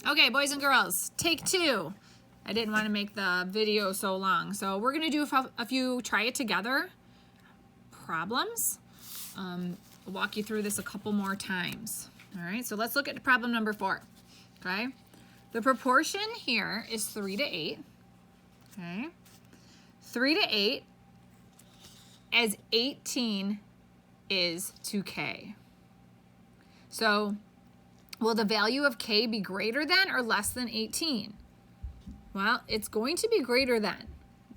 Okay, boys and girls, take two. I didn't want to make the video so long, so we're going to do a few try it together problems. I'll walk you through this a couple more times. All right, so let's look at problem number 4. Okay, the proportion here is 3 to 8. Okay, 3 to 8 as 18 is to k. So will the value of k be greater than or less than 18? Well, it's going to be greater than.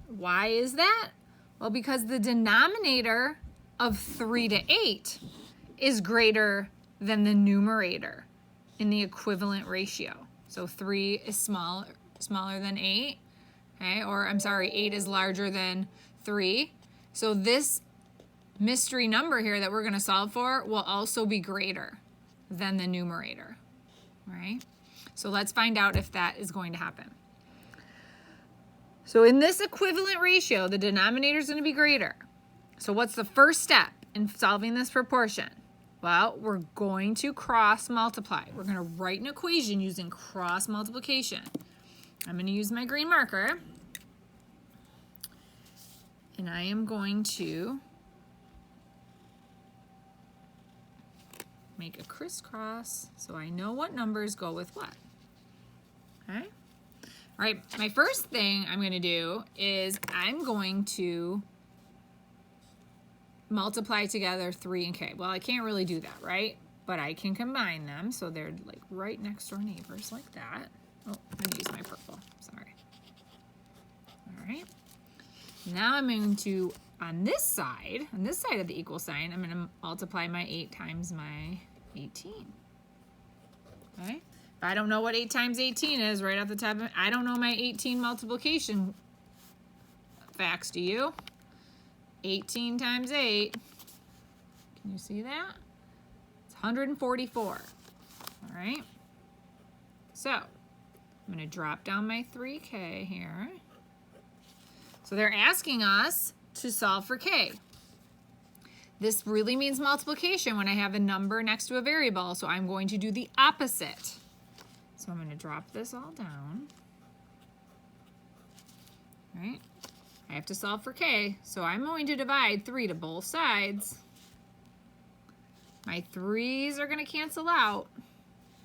Why is that? Well, because the denominator of 3 to 8 is greater than the numerator in the equivalent ratio. So 3 is smaller than 8, okay? Or I'm sorry, 8 is larger than 3. So this mystery number here that we're going to solve for will also be greater than the numerator, right? So let's find out if that is going to happen. So in this equivalent ratio, the denominator is going to be greater. So what's the first step in solving this proportion? Well, we're going to cross multiply. We're going to write an equation using cross multiplication. I'm going to use my green marker. And I am going to make a crisscross so I know what numbers go with what. Okay? All right, my first thing I'm going to do is I'm going to multiply together 3 and k. Well, I can't really do that, right? But I can combine them so they're like right next door neighbors like that. Oh, I'm going to use my purple. Sorry. All right. Now I'm going to, on this side of the equal sign, I'm going to multiply my 8 times my 18. Okay? If I don't know what 8 times 18 is right off the top of it, I don't know my 18 multiplication facts, do you? 18 times 8, can you see that? It's 144, all right? So, I'm going to drop down my 3k here. So they're asking us to solve for k. This really means multiplication when I have a number next to a variable, so I'm going to do the opposite. So I'm going to drop this all down. All right? I have to solve for k, so I'm going to divide 3 to both sides. My 3's are going to cancel out,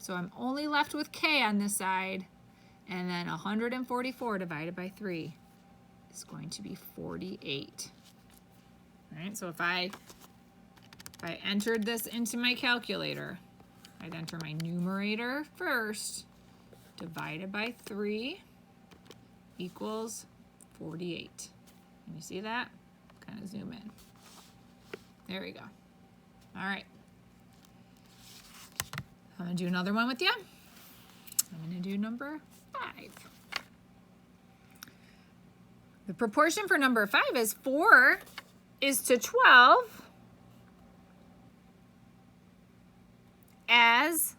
so I'm only left with k on this side, and then 144 divided by 3 is going to be 48. All right, so if I entered this into my calculator, I'd enter my numerator first, divided by 3 equals 48. Can you see that? Kind of zoom in. There we go. All right. I'm going to do another one with you. I'm going to do number 5. The proportion for number 5 is 4 is to 12 as,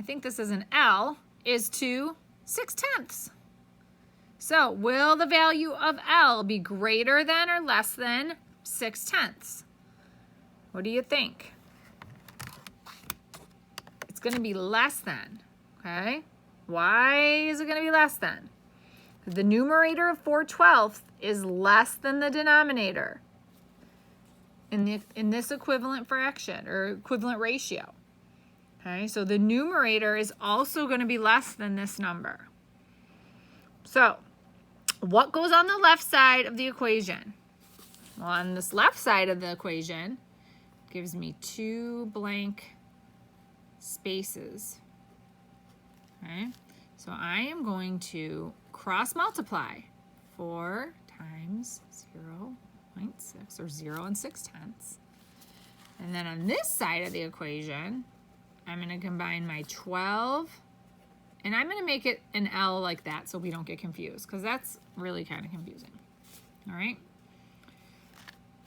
I think this is an L, is to 6/10. So will the value of L be greater than or less than 6/10? What do you think? It's going to be less than, okay? Why is it going to be less than? The numerator of 4/12 is less than the denominator in this equivalent fraction or equivalent ratio. Okay, so the numerator is also going to be less than this number. So what goes on the left side of the equation? Well, on this left side of the equation, it gives me 2 blank spaces. Okay, so I am going to cross multiply 4 times 0.6 or 0 and 6/10. And then on this side of the equation, I'm going to combine my 12, and I'm going to make it an L like that so we don't get confused, because that's really kind of confusing. All right.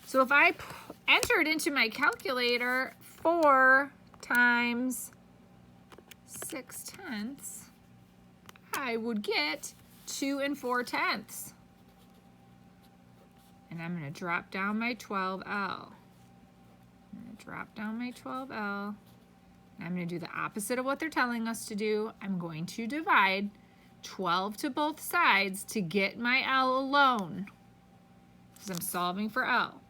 So if I entered into my calculator 4 times 6/10, I would get 2 4/10. And I'm going to drop down my 12L. I'm going to drop down my 12L. I'm going to do the opposite of what they're telling us to do. I'm going to divide 12 to both sides to get my L alone, because I'm solving for L.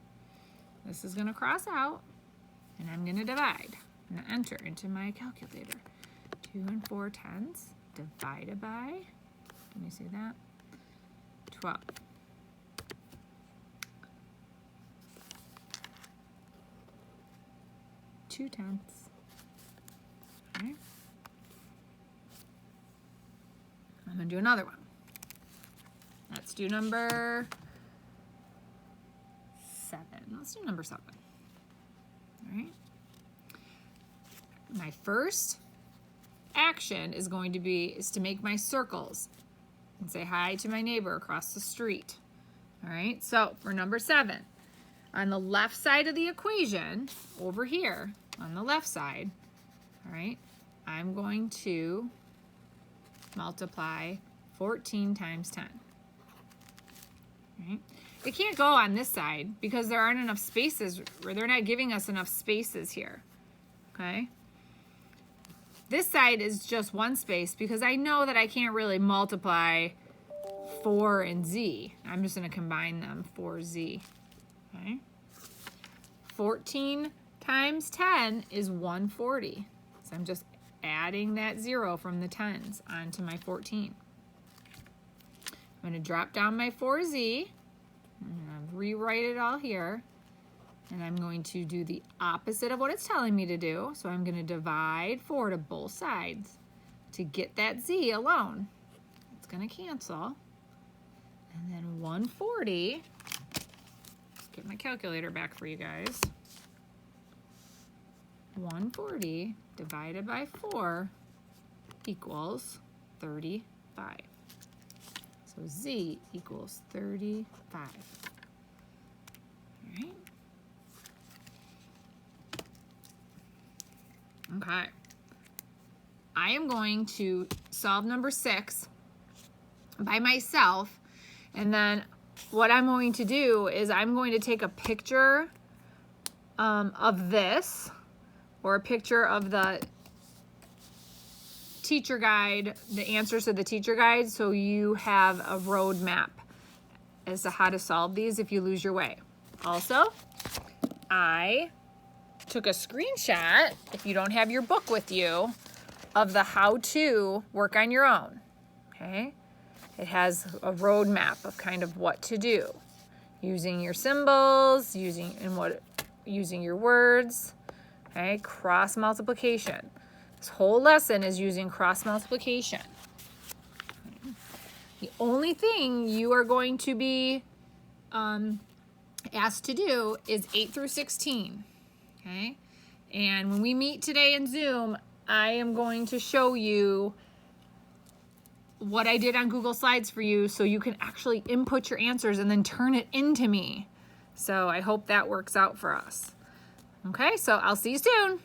This is going to cross out, and I'm going to divide. I'm going to enter into my calculator. 2 4/10 divided by, can you see that? 12. 2/10. Okay. I'm going to do another one. Let's do number 7. Let's do number 7. All right. My first action is going to be to make my circles and say hi to my neighbor across the street. All right. So for number 7, on the left side of the equation, over here on the left side, all right, I'm going to multiply 14 times 10. Right? It can't go on this side because there aren't enough spaces, or they're not giving us enough spaces here. Okay? This side is just one space because I know that I can't really multiply 4 and z. I'm just going to combine them, 4z. Okay? 14 times 10 is 140. So I'm just adding that 0 from the 10s onto my 14. I'm going to drop down my 4z. I'm going to rewrite it all here. And I'm going to do the opposite of what it's telling me to do. So I'm going to divide 4 to both sides to get that z alone. It's going to cancel. And then 140, let's get my calculator back for you guys. 140 divided by 4 equals 35. So z equals 35. All right. Okay. I am going to solve number 6 by myself, and then what I'm going to do is I'm going to take a picture of this, or a picture of the teacher guide, the answers to the teacher guide, so you have a road map as to how to solve these if you lose your way. Also, I took a screenshot, if you don't have your book with you, of the how to work on your own. Okay? It has a road map of kind of what to do, using your symbols, using your words. Okay, cross multiplication. This whole lesson is using cross multiplication. The only thing you are going to be asked to do is 8 through 16. Okay, and when we meet today in Zoom, I am going to show you what I did on Google Slides for you so you can actually input your answers and then turn it into me. So I hope that works out for us. Okay, so I'll see you soon.